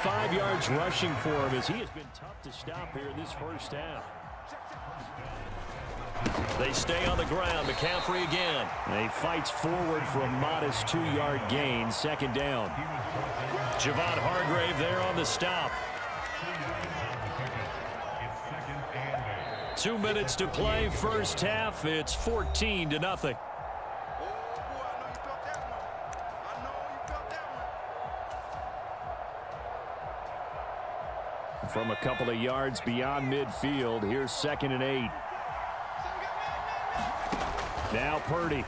25 yards rushing for him as he has been tough to stop here in this first half. They stay on the ground. McCaffrey again. And he fights forward for a modest 2-yard gain. Second down. Javon Hargrave there on the stop. 2 minutes to play. First half. It's 14-0. From a couple of yards beyond midfield, here's 2nd and 8. Now Purdy.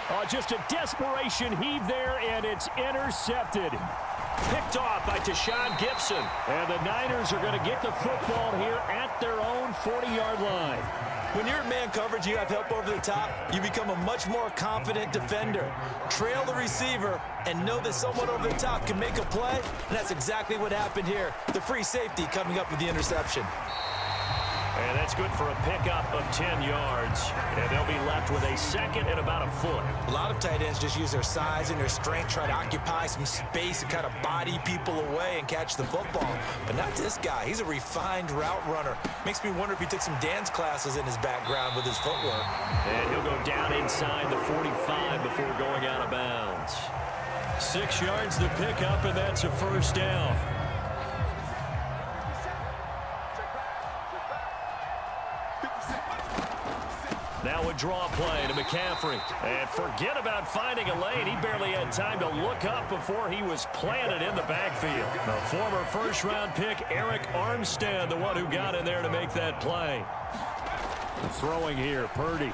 Oh, just a desperation heave there, and it's intercepted. Picked off by Tashawn Gibson. And the Niners are going to get the football here at their own 40-yard line. When you're in man coverage, you have help over the top, you become a much more confident defender. Trail the receiver and know that someone over the top can make a play, and that's exactly what happened here. The free safety coming up with the interception. And that's good for a pickup of 10 yards. And they'll be left with a second and about a foot. A lot of tight ends just use their size and their strength, try to occupy some space and kind of body people away and catch the football. But not this guy. He's a refined route runner. Makes me wonder if he took some dance classes in his background with his footwork. And he'll go down inside the 45 before going out of bounds. 6 yards the pickup, and that's a first down. Now a draw play to McCaffrey. And forget about finding a lane. He barely had time to look up before he was planted in the backfield. The former first-round pick, Eric Armstead, the one who got in there to make that play. Throwing here, Purdy.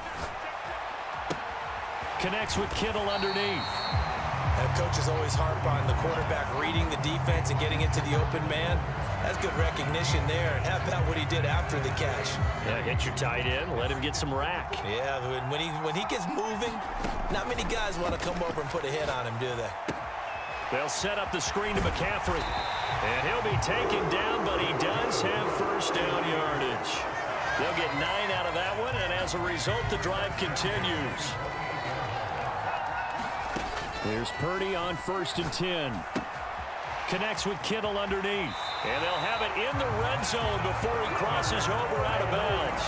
Connects with Kittle underneath. And coaches always harp on the quarterback reading the defense and getting into the open man. That's good recognition there, and how about what he did after the catch? Yeah, hit your tight end, let him get some rack. Yeah, when he gets moving, not many guys want to come over and put a hit on him, do they? They'll set up the screen to McCaffrey. And he'll be taken down, but he does have first down yardage. They'll get 9 out of that one, and as a result, the drive continues. Here's Purdy on 1st and 10. Connects with Kittle underneath. And they'll have it in the red zone before he crosses over out of bounds.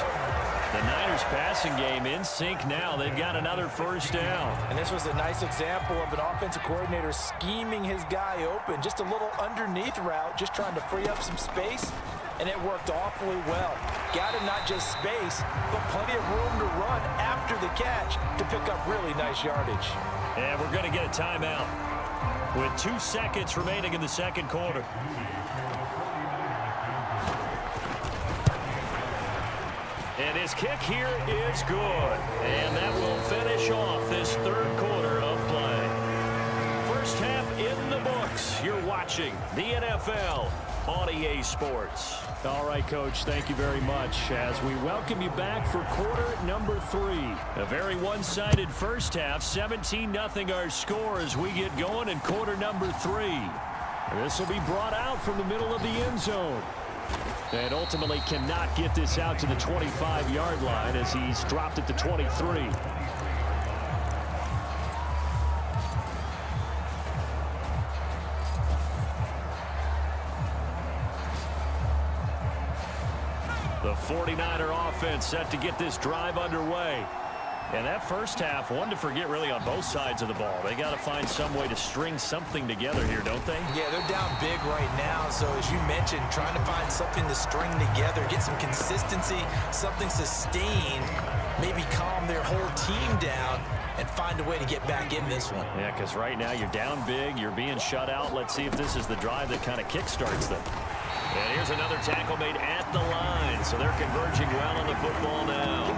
The Niners passing game in sync now. They've got another first down. And this was a nice example of an offensive coordinator scheming his guy open. Just a little underneath route, just trying to free up some space. And it worked awfully well. Got him not just space, but plenty of room to run after the catch to pick up really nice yardage. And we're going to get a timeout with 2 seconds remaining in the second quarter. And his kick here is good. And that will finish off this third quarter of play. First half in the books. You're watching the NFL on EA Sports. All right, Coach, thank you very much as we welcome you back for quarter number 3. A very one-sided first half, 17-0 our score as we get going in quarter number 3. This will be brought out from the middle of the end zone. And ultimately cannot get this out to the 25-yard line as he's dropped at the 23. The 49er offense set to get this drive underway. And that first half, one to forget really on both sides of the ball. They got to find some way to string something together here, don't they? Yeah, they're down big right now. So as you mentioned, trying to find something to string together, get some consistency, something sustained, maybe calm their whole team down and find a way to get back in this one. Yeah, because right now you're down big, you're being shut out. Let's see if this is the drive that kind of kickstarts them. And here's another tackle made at the line. So they're converging well on the football now.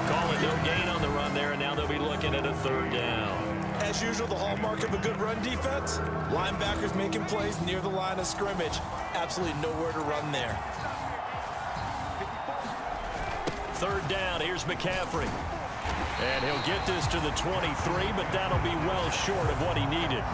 Call it no gain on the run there, and now they'll be looking at a third down. As usual, the hallmark of a good run defense, linebackers making plays near the line of scrimmage. Absolutely nowhere to run there. Third down, here's McCaffrey. And he'll get this to the 23, but that'll be well short of what he needed.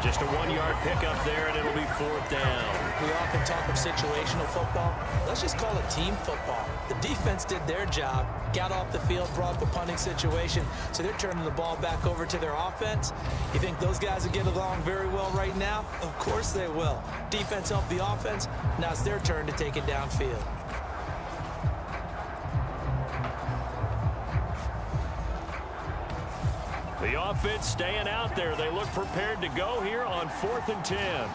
Just a 1-yard pickup there, and it'll be 4th down. We often talk of situational football. Let's just call it team football. The defense did their job, got off the field, brought up a punting situation, so they're turning the ball back over to their offense. You think those guys will get along very well right now? Of course they will. Defense helped the offense. Now it's their turn to take it downfield. The offense staying out there. They look prepared to go here on 4th and 10.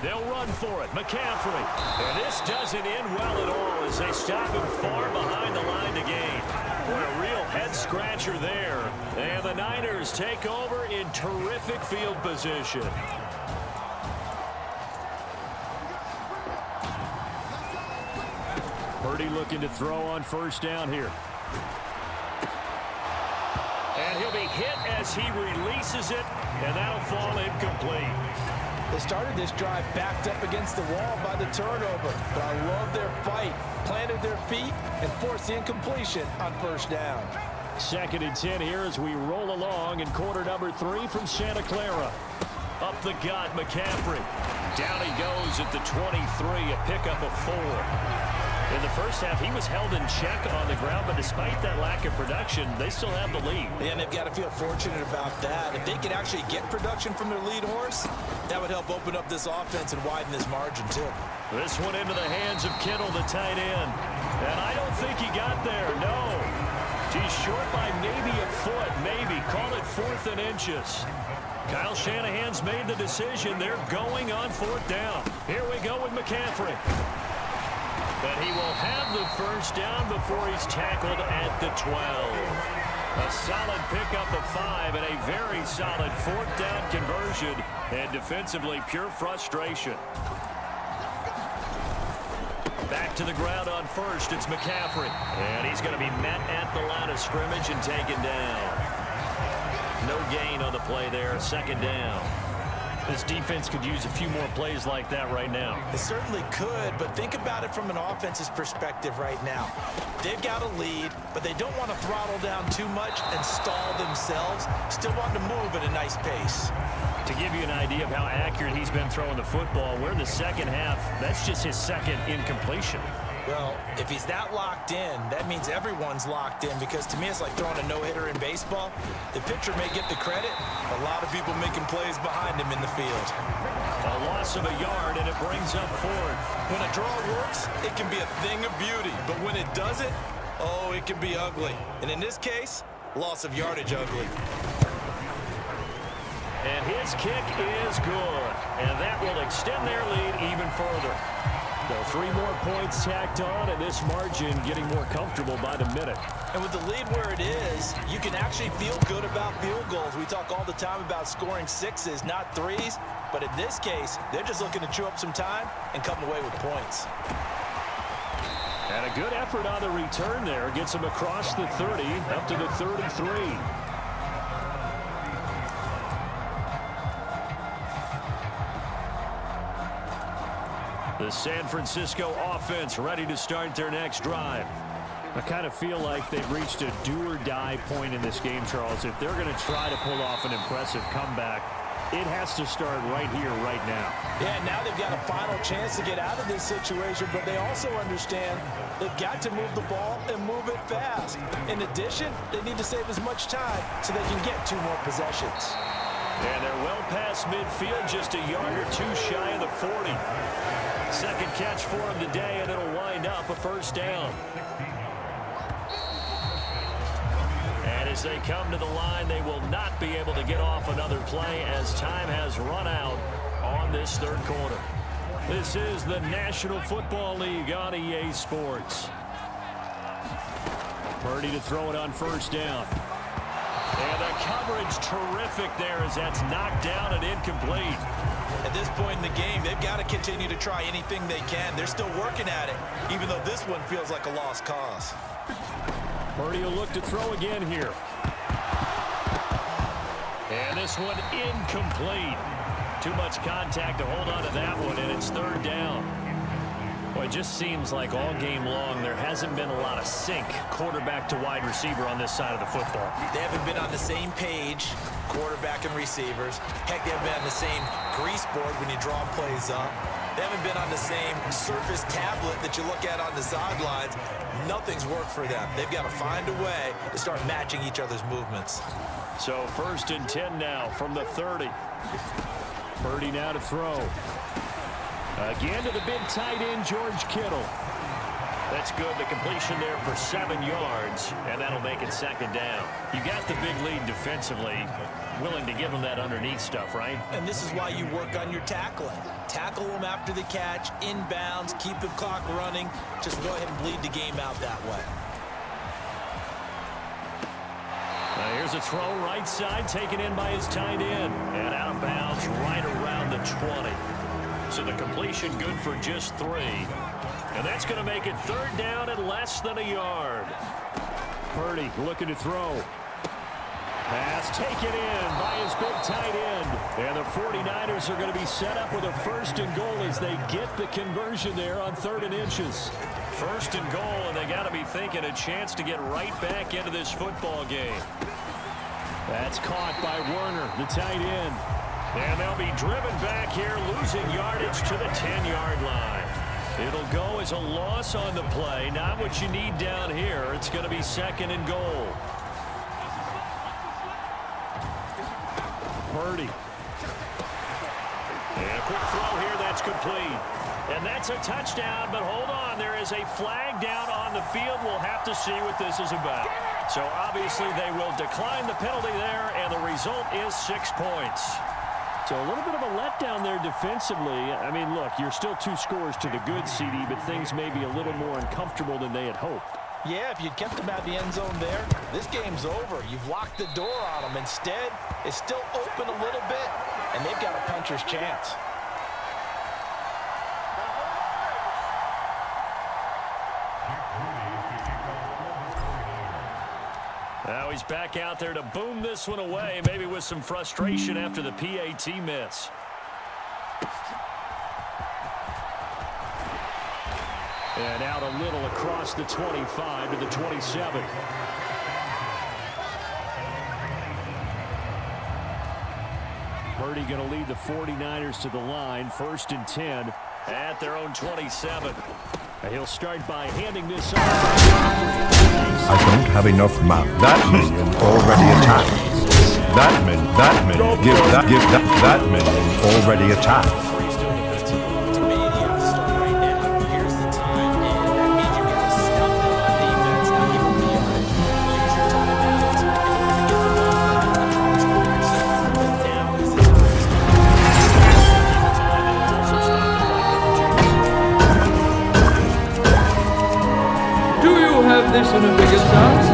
They'll run for it. McCaffrey. And this doesn't end well at all as they stop him far behind the line to gain. What a real head-scratcher there. And the Niners take over in terrific field position. Purdy looking to throw on 1st down here. And he'll be hit as he releases it, and that'll fall incomplete. They started this drive backed up against the wall by the turnover, but I love their fight. Planted their feet and forced the incompletion on 1st down. 2nd and 10 here as we roll along in quarter number 3 from Santa Clara. Up the gut, McCaffrey. Down he goes at the 23, a pickup of 4. In the first half, he was held in check on the ground, but despite that lack of production, they still have the lead. And they've got to feel fortunate about that. If they could actually get production from their lead horse, that would help open up this offense and widen this margin, too. This one into the hands of Kittle, the tight end. And I don't think he got there, no. He's short by maybe a foot, maybe. Call it 4th and inches. Kyle Shanahan's made the decision. They're going on 4th down. Here we go with McCaffrey. But he will have the 1st down before he's tackled at the 12. A solid pickup of 5 and a very solid 4th down conversion. And defensively, pure frustration. Back to the ground on 1st. It's McCaffrey. And he's going to be met at the line of scrimmage and taken down. No gain on the play there. 2nd down. This defense could use a few more plays like that right now. It certainly could, but think about it from an offense's perspective right now. They've got a lead, but they don't want to throttle down too much and stall themselves. Still want to move at a nice pace. To give you an idea of how accurate he's been throwing the football, we're in the 2nd half. That's just his 2nd incompletion. Well, if he's that locked in, that means everyone's locked in, because to me it's like throwing a no-hitter in baseball. The pitcher may get the credit, a lot of people making plays behind him in the field. A loss of a yard, and it brings up 4th. When a draw works, it can be a thing of beauty, but when it doesn't, oh, it can be ugly. And in this case, loss of yardage ugly. And his kick is good, and that will extend their lead even further. So 3 more points tacked on, and this margin getting more comfortable by the minute. And with the lead where it is, you can actually feel good about field goals. We talk all the time about scoring 6s, not 3s. But in this case, they're just looking to chew up some time and come away with points. And a good effort on the return there. Gets him across the 30, up to the 33. The San Francisco offense ready to start their next drive. I kind of feel like they've reached a do-or-die point in this game, Charles. If they're going to try to pull off an impressive comeback, it has to start right here, right now. Yeah, now they've got a final chance to get out of this situation, but they also understand they've got to move the ball and move it fast. In addition, they need to save as much time so they can get 2 more possessions. And they're well past midfield, just a yard or 2 shy of the 40. Second catch for him today, and it'll wind up a 1st down. And as they come to the line, they will not be able to get off another play as time has run out on this 3rd quarter. This is the National Football League on EA Sports. Purdy to throw it on 1st down. And the coverage terrific there as that's knocked down and incomplete. At this point in the game, they've got to continue to try anything they can. They're still working at it, even though this one feels like a lost cause. Purdy will look to throw again here. And this one incomplete. Too much contact to hold on to that one, and it's 3rd down. Well, it just seems like all game long there hasn't been a lot of sync quarterback to wide receiver on this side of the football. They haven't been on the same page, quarterback and receivers. Heck, they haven't been on the same grease board when you draw plays up. They haven't been on the same surface tablet that you look at on the sidelines. Nothing's worked for them. They've got to find a way to start matching each other's movements. So 1st and 10 now from the 30. Purdy now to throw. Again to the big tight end, George Kittle. That's good. The completion there for 7 yards, and that'll make it 2nd down. You got the big lead defensively. Willing to give them that underneath stuff, right? And this is why you work on your tackling. Tackle them after the catch, inbounds, keep the clock running. Just go ahead and bleed the game out that way. Here's a throw right side, taken in by his tight end. And out of bounds right around the 20. So the completion good for just 3. And that's going to make it 3rd down and less than a yard. Purdy looking to throw. Pass taken in by his big tight end. And the 49ers are going to be set up with a 1st and goal as they get the conversion there on 3rd and inches. 1st and goal, and they got to be thinking a chance to get right back into this football game. That's caught by Werner, the tight end. And they'll be driven back here, losing yardage to the 10-yard line. It'll go as a loss on the play. Not what you need down here. It's going to be 2nd and goal. Purdy. And a quick throw here. That's complete. And that's a touchdown, but hold on. There is a flag down on the field. We'll have to see what this is about. So obviously they will decline the penalty there, and the result is 6 points. So a little bit of a letdown there defensively. I mean, look, you're still 2 scores to the good, CD, but things may be a little more uncomfortable than they had hoped. Yeah, if you'd kept them out of the end zone there, this game's over. You've locked the door on them. Instead, it's still open a little bit, and they've got a puncher's chance. Now he's back out there to boom this one away, maybe with some frustration after the PAT miss. And out a little across the 25 to the 27. Purdy going to lead the 49ers to the line, 1st and 10 at their own 27. And he'll start by handing this off. I don't have enough map. That minion already attacked. That minion, give that minion already attacked. This on a bigger size.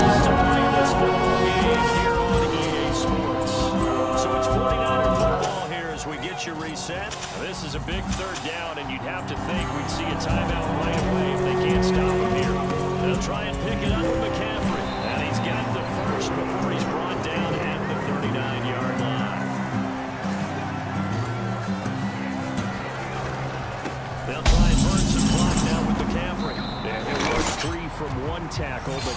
So it's 49er football here as we get you reset. This is a big 3rd down, and you'd have to think we'd see a timeout right away if they can't stop him here. They'll try and pick it up with McCaffrey. And he's got the first before he's brought down at the 39-yard line. They'll try and burn some clock now with McCaffrey. And it was 3 from 1 tackle, but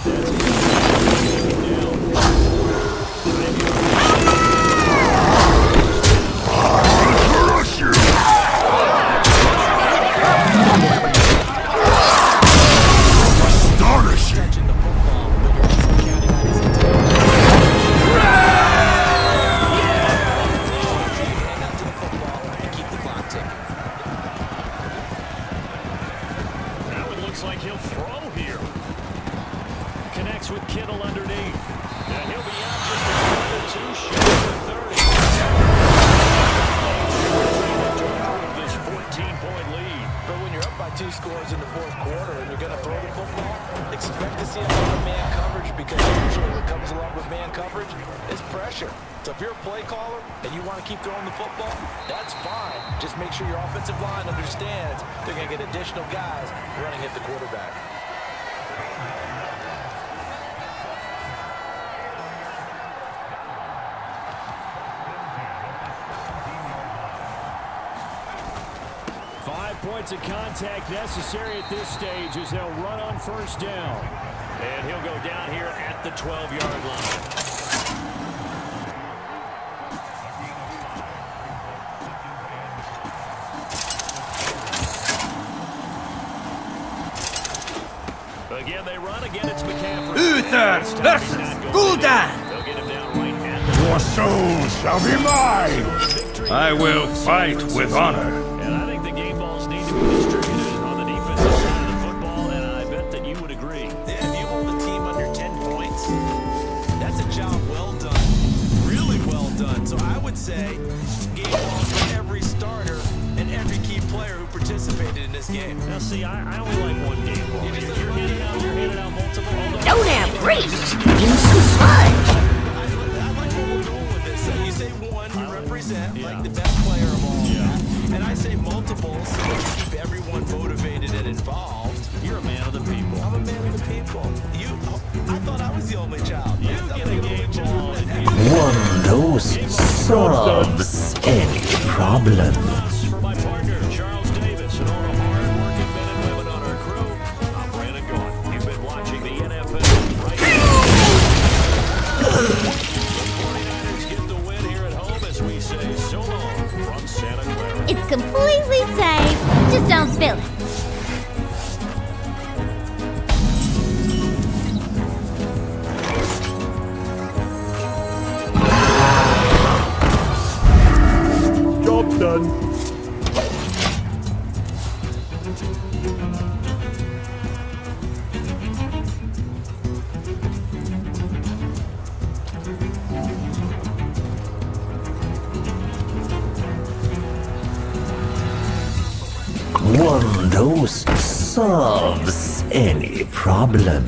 that's like he'll throw here. Connects with Kittle underneath. And he'll be out just another 2 short of 30. This 14-point lead. But when you're up by 2 scores in the 4th quarter and you're going to throw the football, expect to see a lot of man coverage, because usually what comes along with man coverage is pressure. So if you're a play caller and you want to keep throwing the football, that's fine. Just make sure your offensive line understands they're going to get additional guys running at the quarterback. points of contact necessary at this stage as they'll run on first down. And he'll go down here at the 12-yard line. Again, they run. Again, it's McCaffrey. Uther versus Gul'dan. They'll get him down right at the... Your soul shall be mine! I will fight with honor. And I think the game balls need to be distributed on the defensive side of the football, and I bet that you would agree. Yeah, if you hold a team under 10 points, that's a job well done. Really well done. So I would say game balls for every starter and every key player who participated in this game. Now, see, I only like one game ball. You're handing out multiple. Don't have reach. Use some sludge. I like where we're going with this. So you say one, you represent like the best player of all that. And I say multiples, so you keep everyone motivated and involved. You're a man of the people. I'm a man of the people. I thought I was the only child. You get a game ball. One dose solves any problem. For my partner, Charles Davis, and all the hard-working men and women on our crew, I'm Brandon Gaughan. You've been watching the NFL right now. The 49ers get the win here at home as we say so long from Santa Clara. It's completely safe. Just don't spill it. Job done. One dose solves any problem.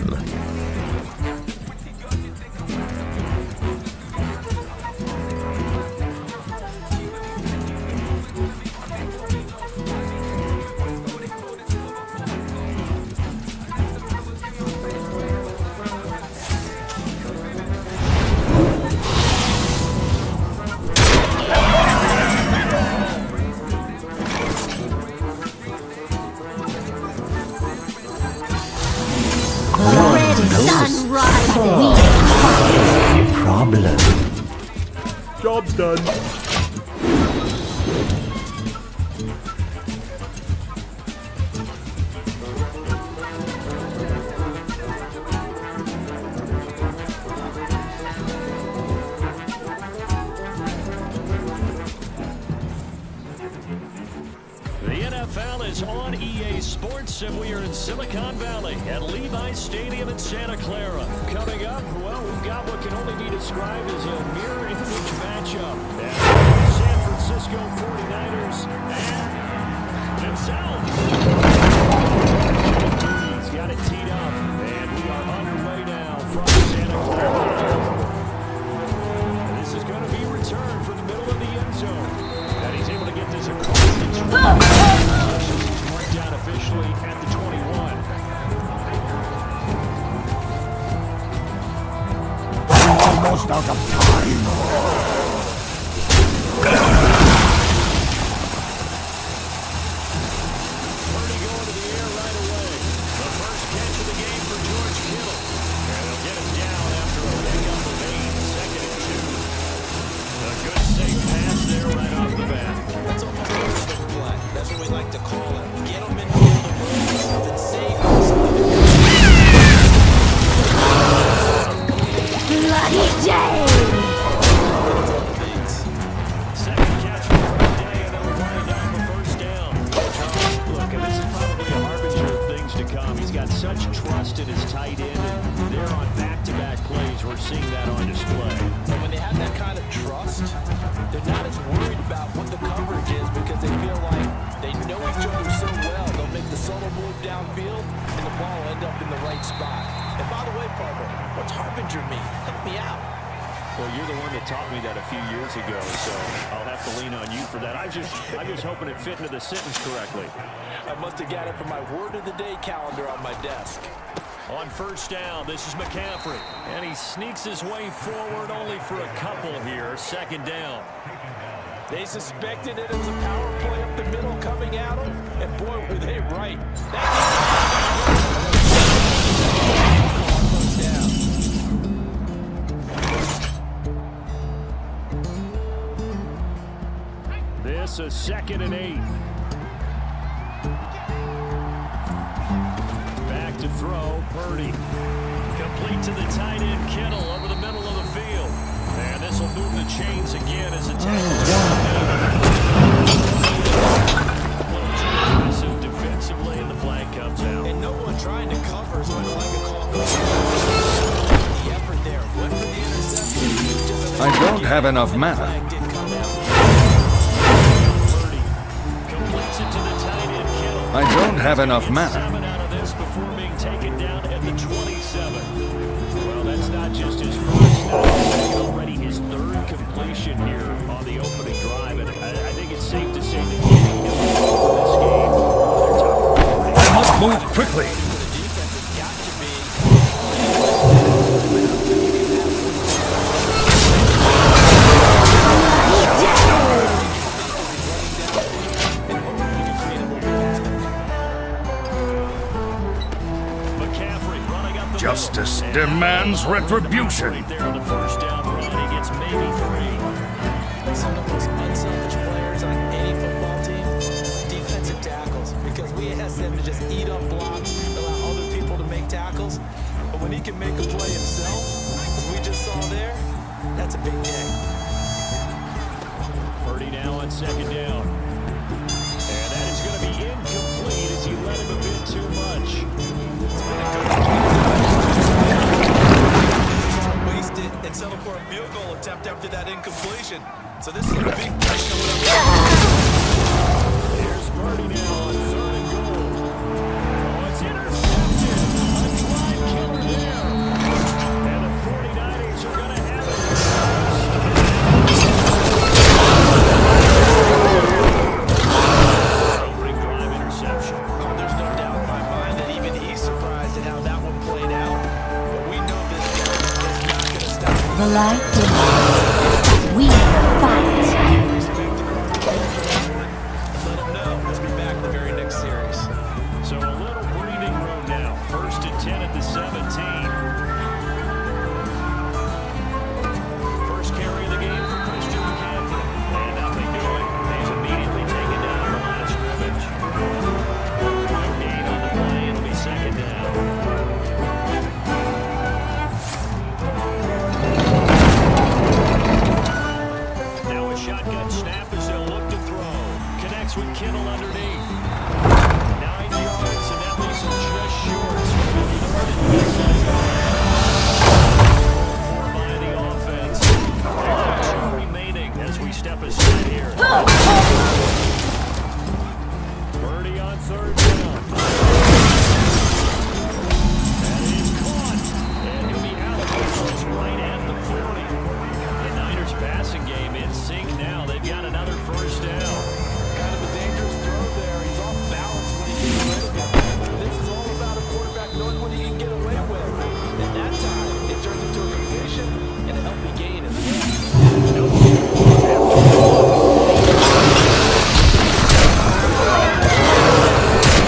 Sunrise. Any problem. Job done. The NFL is on EA Sports, and we are in Silicon Valley at Levi's Stadium in Santa Clara. Coming up, well, we've got what can only be described as a mirror image matchup. And the San Francisco 49ers and themselves. He's got it teed up, and we are underway now from Santa Clara. And this is going to be returned from the middle of the end zone. And he's able to get this across the 20. Marked down officially at the 21. Almost out of time. Purdy going to the air right away. The first catch of the game for George Kittle. And he'll get it down after a pickup of 8, second and 2. A good safe pass there right off the bat. That's almost a perfect play. That's what we like to call it. Get them in field and move something safe. Bloody James. Second catch for the day, and they'll run it down for first down. Charles, look, and this is probably a harbinger of things to come. He's got such trust in his tight end, and they're on back-to-back plays. We're seeing that on display. And when they have that kind of trust, they're not as worried about what the coverage is because they feel like they know each other so well. They'll make the subtle move downfield, and the ball will end up in the right spot. And by the way, partner, what's harbinger mean? Help me out. Well, you're the one that taught me that a few years ago, so I'll have to lean on you for that. I'm just hoping it fit into the sentence correctly. I must have got it from my word of the day calendar on my desk. On first down, this is McCaffrey, and he sneaks his way forward only for a couple here. Second down. They suspected that it was a power play up the middle coming at them, and boy, were they right. This is 2nd and 8. Back to throw, Purdy. Complete to the tight end, Kittle, over the middle of the field. And this will move the chains again as a aggressive defensively, and the flag comes out. And no one trying to cover is going to like a call. The effort there went for the interception. I don't have enough mana. I don't have enough mana. 7 out of this before being taken down at the 27. Well, that's not just his first snap. It's already his 3rd completion here on the opening drive. And I think it's safe to say that keeping him in this game, their top priority. I must move quickly. Justice demands retribution. Right there on the first down run, he gets maybe 3. Some of the most unselfish players on any football team, defensive tackles, because we ask them to just eat up blocks, allow other people to make tackles. But when he can make a play himself, as we just saw there, that's a big day. Purdy now on 2nd down. And that is going to be incomplete as he let him a bit too much. Wasted and settled for a field goal attempt after that incompletion. So this is a big play coming up. Here's Purdy now on 3rd and goal. Oh, it's intercepted. A drive killer there. And the 49ers are going to have it. Opening drive interception. Oh, there's no doubt in my mind that even he's surprised at how that one played out. But we know this game is not going to stop. The light dims. We will fight. Let them know. Let's be back in the very next series. So a little breathing room now. 1st and 10 at the 17. First carry of the game for Christian McCaffrey. And nothing doing. He's immediately taken down on the line of scrimmage. No gain on the play. It'll be 2nd down. Now a shotgun snap as they'll look to throw. Connects with Kittle underneath. 9 yards, and that leaves him just short. So it'll be 3rd and inside. 4 by the offense. And 2 remaining as we step aside here. Purdy on 3rd down. And he's caught. And he'll be out of bounds right at the 40. The Niners passing game in sync now. They've got another 1st down. Kind of a dangerous throw there. He's off balance when he gets rid of it. This is all about a quarterback knowing what he can get away with. At that time, it turns into a completion and a healthy gain as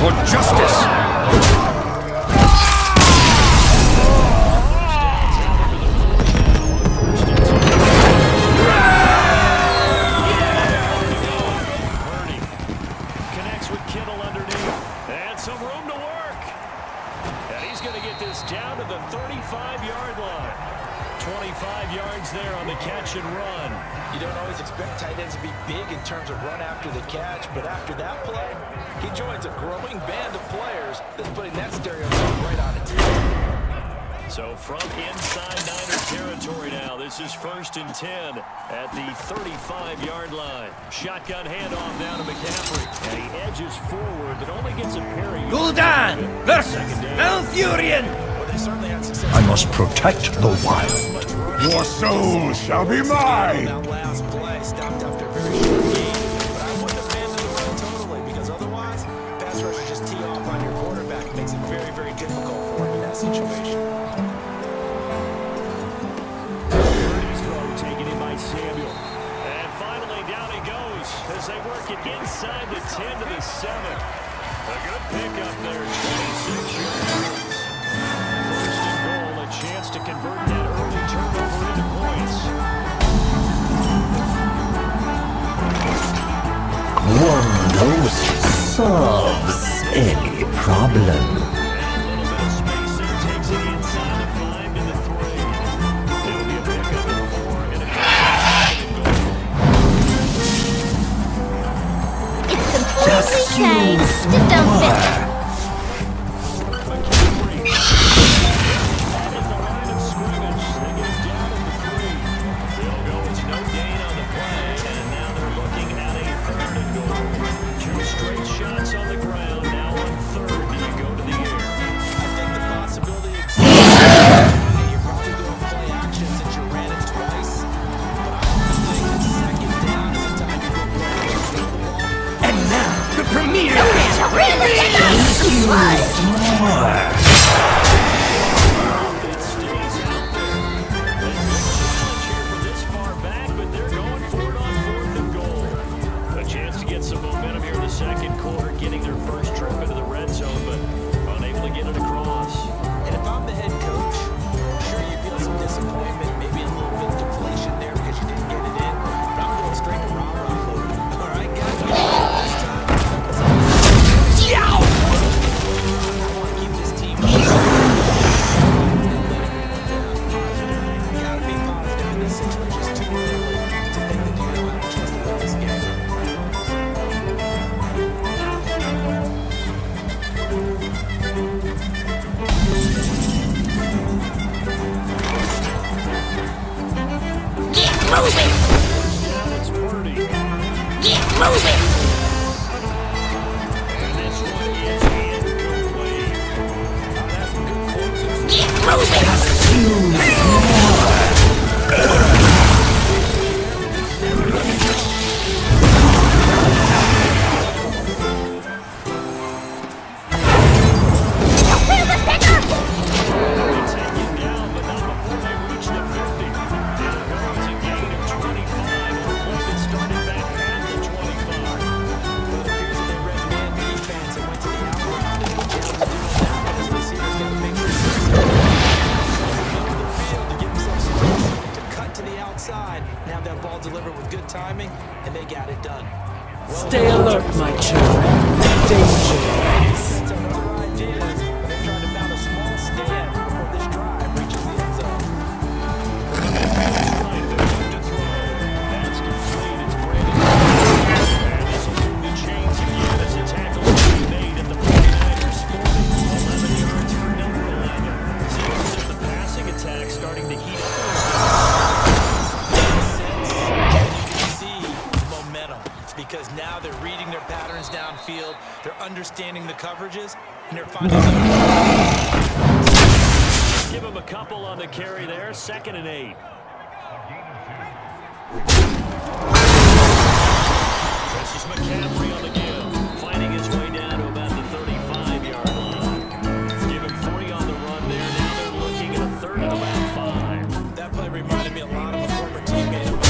For justice. Purdy connects with Kittle underneath. And some room to work. And he's going to get this down to the 35-yard line. 25 yards there on the catch and run. You don't always expect tight ends to be big in terms of run after the catch, but after that play, he joins a growing band of players that's putting that stereotype right on its head. So from inside Niner territory now, this is 1st and 10 at the 35-yard line. Shotgun handoff down to McCaffrey. And he edges forward, but only gets a pair of yards. Gul'dan versus Malfurion. Well, they certainly had success. I must protect the wild. Your soul shall be mine. That last play stopped after a very short game, but I wouldn't abandon the run totally because otherwise, pass rushers just tee off on your quarterback. It makes it very, very difficult for him in that situation. Purdy's throw taken in by Samuel. And finally down he goes. as they work it inside the 10 to the 7. A good pickup there, 26 yards. First and goal, a chance to convert that early turnover into points. One of those solves any problem. Just don't fit. Stay alert, my children. Danger is. Because now they're reading their patterns downfield, they're understanding the coverages, and they're finding Give him a couple on the carry there, 2nd and 8. This is McCaffrey on the give, finding his way down to about the 35-yard line. Give him 3 on the run there, now they're looking at a 3rd and about 5. That play reminded me a lot of a former teammate of mine.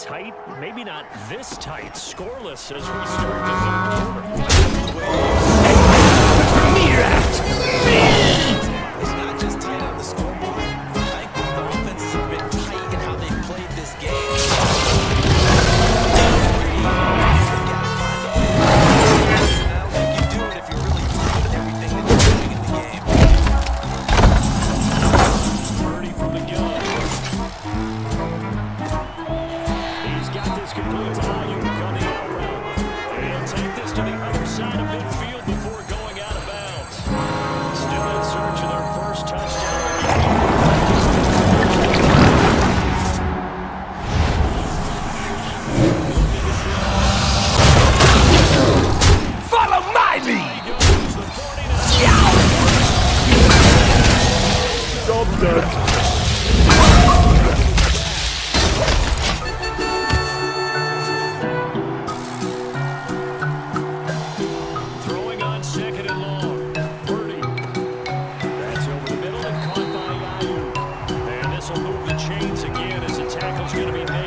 tight, maybe not this tight. Scoreless as we start the third quarter. It's not just tight on the scoreboard. I think both offenses have been tight in how they played this game.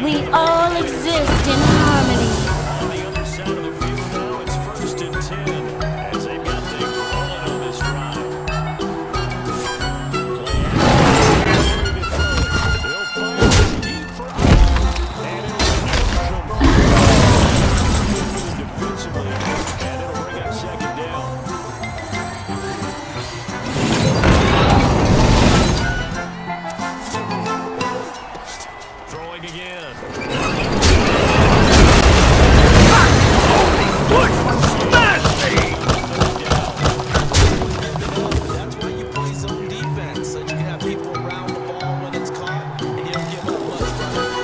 We all exist in harmony. On the other side of the field now, it's 1st and 10 as they've got things rolling on this drive. Play action. They'll fire this deep for and it'll defensively, and it'll bring up 2nd down. Throwing again. That's why you play zone defense, so you can have people around the ball when it's caught, and you don't give up much running.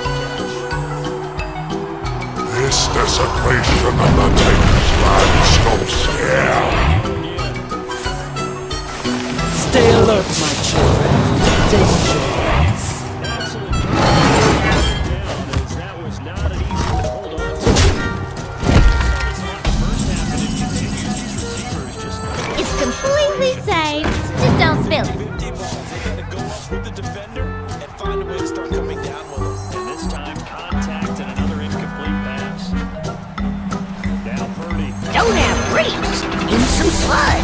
This desecration of the Titan's land stops here. Stay alert, my children. Dangerous. Excellent down as that was not an easy one to hold on to. It's not the first half, and it continues. These receivers just It's completely safe. Just don't spill it. 50 balls, they got to go up with the defender and find a way to start coming down with them. and this time contact and another incomplete pass. Now Purdy. Don't have reach. In some sludge.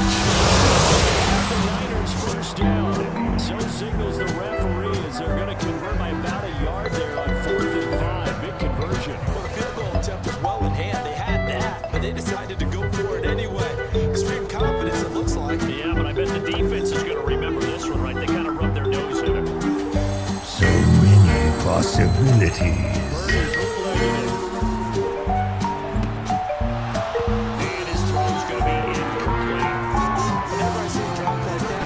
The Niners first down. So signals the referee as they're going to convert by about a yard there on 4th and 5. Big conversion. Well, the field goal attempt was well in hand. They had that, but they decided to go for it anyway. Extreme confidence, it looks like. Yeah, but I bet the defense is going to remember this one, right? They kind of rubbed their nose in it. So many possibilities. Purdy bootlegging it. And his throw's going to be incomplete. Whenever I see a drop like that,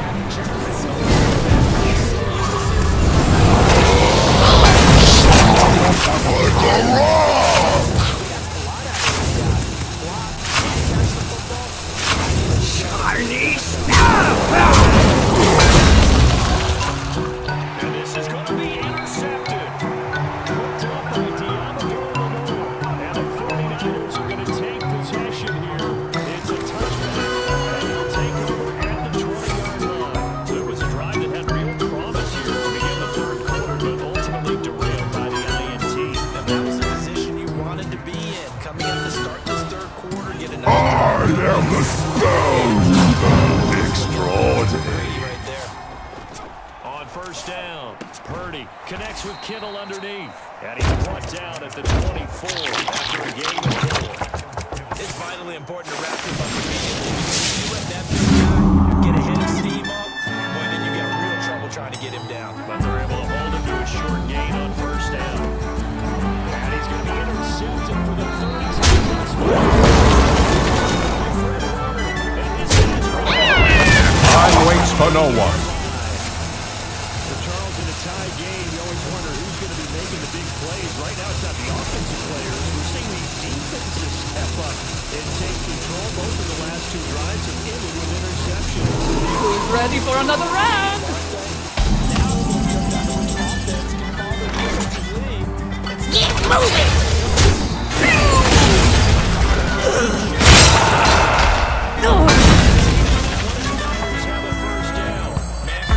I check myself. And this is going to be intercepted. Picked up by Diablo and the 49ers are going to take possession here. It's a touchback, and they'll take over at the 20-yard line. So it was a drive that had real promise here to begin the third quarter, but ultimately derailed by the INT. And that was the position you wanted to be in. Coming in to start this third quarter, get a I am the stone, extraordinary. right there. On first down, Purdy connects with Kittle underneath. And he's brought down at the 24 after a gain of 4. It's vitally important to wrap him up immediately. You let that big guy get ahead and steam up, boy, then you got real trouble trying to get him down. But they're able to hold him to a short gain on first down. And he's going to be intercepted for the third time this week. Time waits for no one. For Charles, in a tie game, you always wonder who's going to be making the big plays. Right now, it's not the offensive players. We're seeing these defenses step up and take control. Both of the last 2 drives have ended with interceptions. Who's ready for another round? Get moving.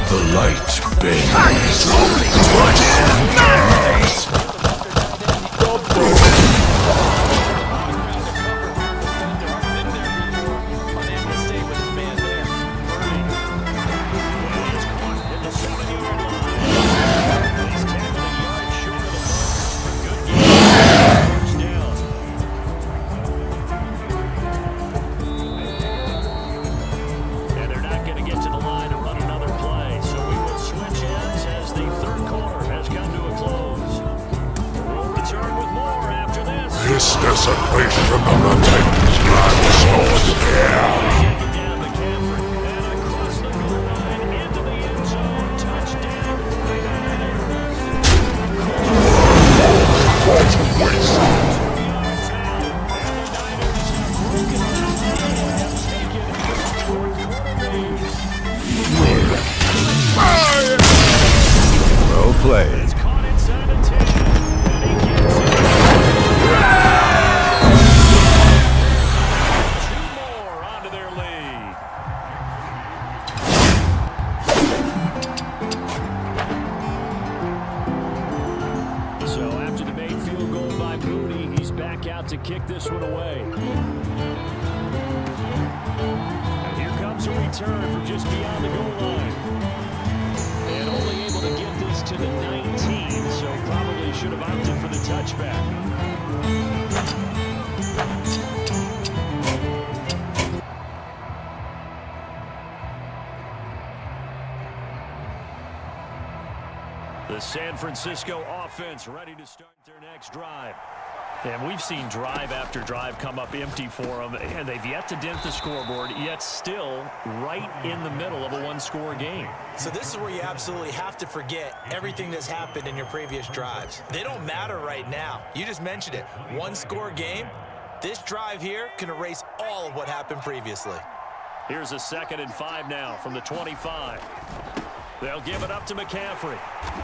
The light bends. Only This desecration of the Titans I'm so scared. Down McCaffrey, and across the goal line into the end zone. Touchdown, 49ers. What waste. Well played. It's caught inside the 10, and he gets it. Two more onto their lead. So after the made field goal by Mooney, he's back out to kick this one away. And here comes a return from just beyond the goal line. And only able to get this to the 19, so probably should have opted for the touchback. The San Francisco offense ready to start their next drive. And we've seen drive after drive come up empty for them, and they've yet to dent the scoreboard, yet still right in the middle of a one-score game. So this is where you absolutely have to forget everything that's happened in your previous drives. They don't matter right now. You just mentioned it. One-score game. This drive here can erase all of what happened previously. Here's a 2nd and 5 now from the 25. They'll give it up to McCaffrey.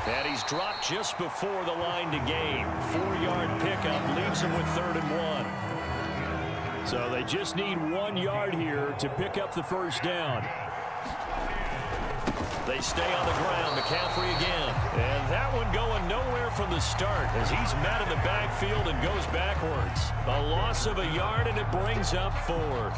And he's dropped just before the line to gain. 4-yard pickup leaves him with 3rd and 1. So they just need 1 yard here to pick up the first down. They stay on the ground. McCaffrey again. And that one going nowhere from the start as he's met in the backfield and goes backwards. A loss of a yard, and it brings up 4th.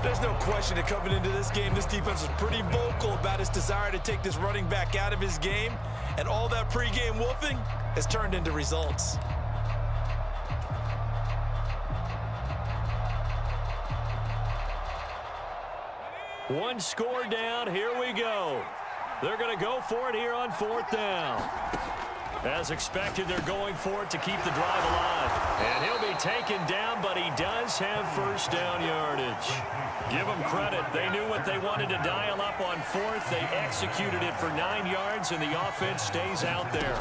There's no question that coming into this game, this defense was pretty vocal about its desire to take this running back out of his game. And all that pregame woofing has turned into results. One score down. Here we go. They're going to go for it here on 4th down. As expected, they're going for it to keep the drive alive. And he'll be taken down, but he does have first down yardage. Give them credit. They knew what they wanted to dial up on 4th. They executed it for 9 yards, and the offense stays out there.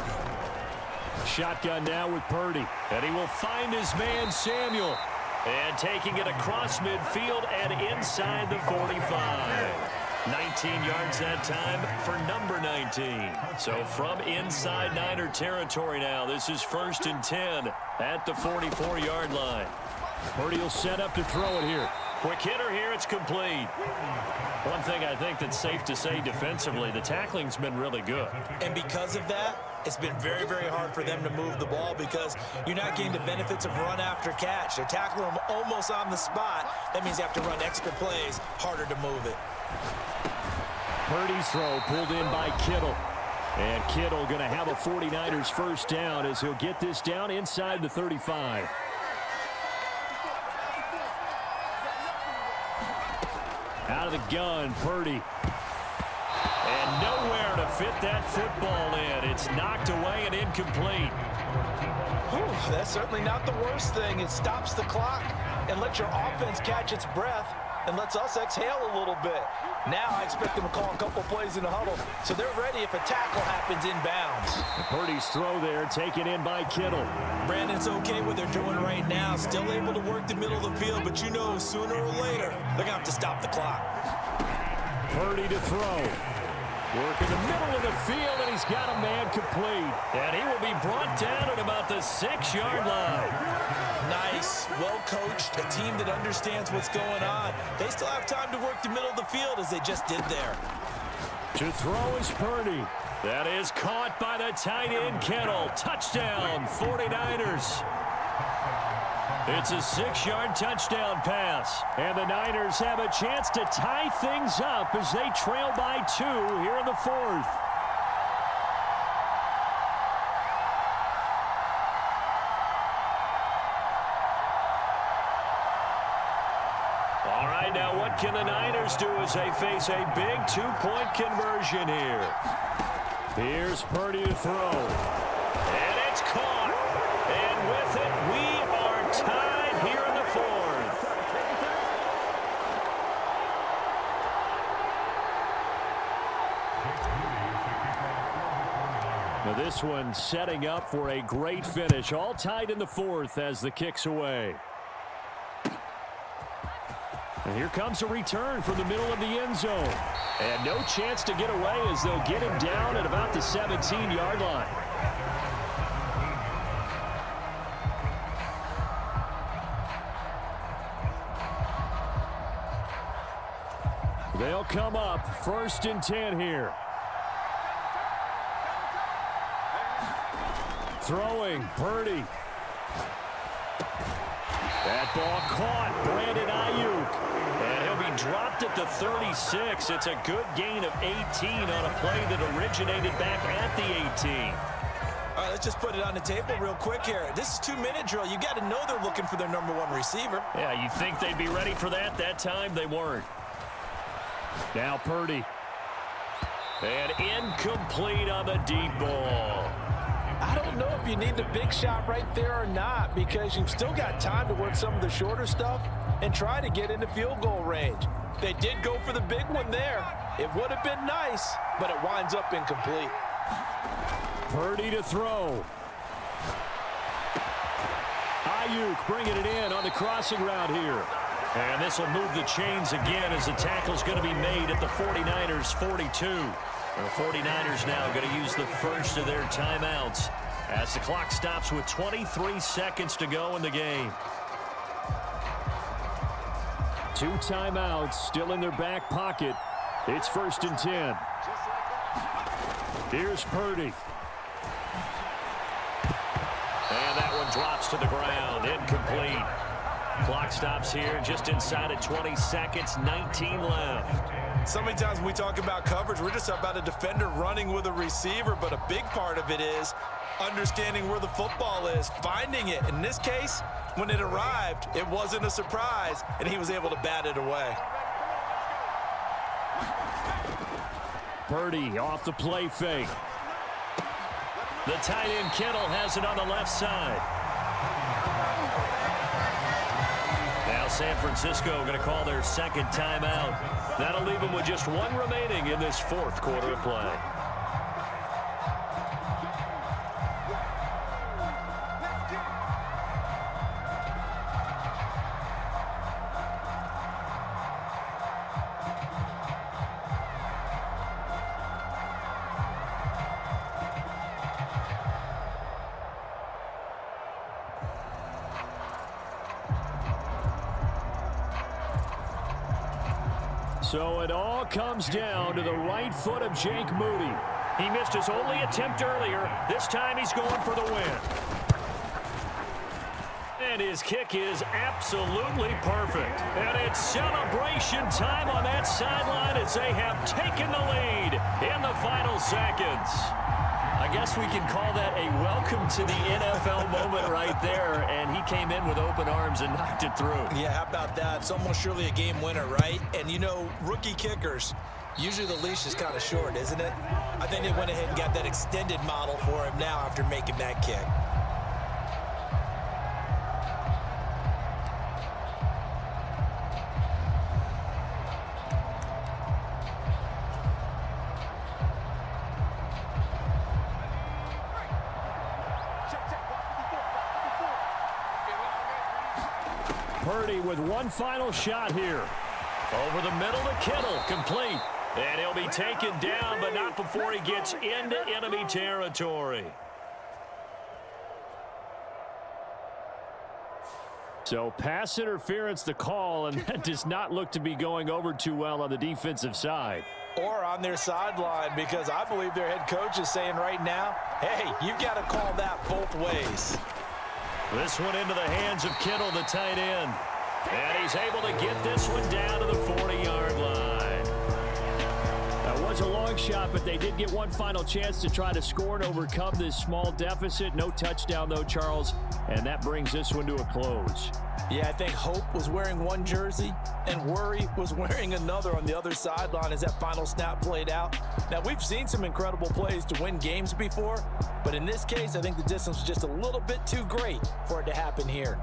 Shotgun now with Purdy. And he will find his man, Samuel. And taking it across midfield and inside the 45. 19 yards that time for number 19. So from inside Niner territory now, this is 1st and 10 at the 44-yard line. Purdy will set up to throw it here. Quick hitter here, it's complete. One thing I think that's safe to say defensively, the tackling's been really good. And because of that, it's been very, very hard for them to move the ball because you're not getting the benefits of run after catch. They're tackling them almost on the spot. That means you have to run extra plays, harder to move it. Purdy's throw pulled in by Kittle. And Kittle going to have a 49ers first down as he'll get this down inside the 35. Out of the gun, Purdy. And nowhere to fit that football in. It's knocked away and incomplete. Whew, that's certainly not the worst thing. It stops the clock and lets your offense catch its breath and lets us exhale a little bit. Now I expect them to call a couple plays in the huddle, so they're ready if a tackle happens inbounds. Purdy's throw there, taken in by Kittle. Brandon, it's okay what they're doing right now. Still able to work the middle of the field, but you know sooner or later they're going to have to stop the clock. Purdy to throw. Work in the middle of the field, and he's got a man complete. And he will be brought down at about the 6-yard line. Nice, well-coached, a team that understands what's going on. They still have time to work the middle of the field as they just did there. To throw is Purdy. That is caught by the tight end, Kittle. Touchdown, 49ers. It's a 6-yard touchdown pass. And the Niners have a chance to tie things up as they trail by 2 here in the 4th. All right, now what can the Niners do as they face a big 2-point conversion here? Here's Purdy to throw. And it's caught. And with it, we are tied. this one setting up for a great finish. All tied in the fourth as the kick's away. And here comes a return from the middle of the end zone. And no chance to get away as they'll get him down at about the 17-yard line. They'll come up 1st and 10 here. Throwing, Purdy. That ball caught, Brandon Ayuk. And he'll be dropped at the 36. It's a good gain of 18 on a play that originated back at the 18. All right, let's just put it on the table real quick here. This is 2-minute drill. You got to know they're looking for their number 1 receiver. Yeah, you think they'd be ready for that? That time they weren't. Now Purdy. And incomplete on the deep ball. I don't know if you need the big shot right there or not, because you've still got time to work some of the shorter stuff and try to get into field goal range. They did go for the big one there. It would have been nice, but it winds up incomplete. Purdy to throw. Ayuk bringing it in on the crossing route here. And this will move the chains again as the tackle's going to be made at the 49ers 42. The 49ers now going to use the first of their timeouts as the clock stops with 23 seconds to go in the game. 2 timeouts still in their back pocket. It's 1st and 10. Here's Purdy. And that one drops to the ground. Incomplete. Clock stops here just inside of 20 seconds, 19 left. So many times when we talk about coverage, we're just about a defender running with a receiver, but a big part of it is understanding where the football is, finding it. In this case, when it arrived, it wasn't a surprise, and he was able to bat it away. Purdy off the play fake. The tight end Kittle has it on the left side. Now San Francisco going to call their second timeout. That'll leave them with just 1 remaining in this 4th quarter of play. So it all comes down to the right foot of Jake Moody. He missed his only attempt earlier. This time he's going for the win. And his kick is absolutely perfect. And it's celebration time on that sideline as they have taken the lead in the final seconds. I guess we can call that a welcome to the NFL moment right there, and he came in with open arms and knocked it through. Yeah, how about that? It's almost surely a game winner, right? And, you know, rookie kickers, usually the leash is kind of short, isn't it? I think they went ahead and got that extended model for him now after making that kick. Purdy with one final shot here. Over the middle to Kittle, complete. And he'll be taken down, but not before he gets into enemy territory. So pass interference the call, and that does not look to be going over too well on the defensive side. Or on their sideline, because I believe their head coach is saying right now, hey, you've got to call that both ways. This one into the hands of Kittle, the tight end. And he's able to get this one down to the 40-yard line. That was a long shot, but they did get one final chance to try to score and overcome this small deficit. No touchdown, though, Charles, and that brings this one to a close. Yeah, I think Hope was wearing one jersey and Worry was wearing another on the other sideline as that final snap played out. Now, we've seen some incredible plays to win games before, but in this case, I think the distance was just a little bit too great for it to happen here.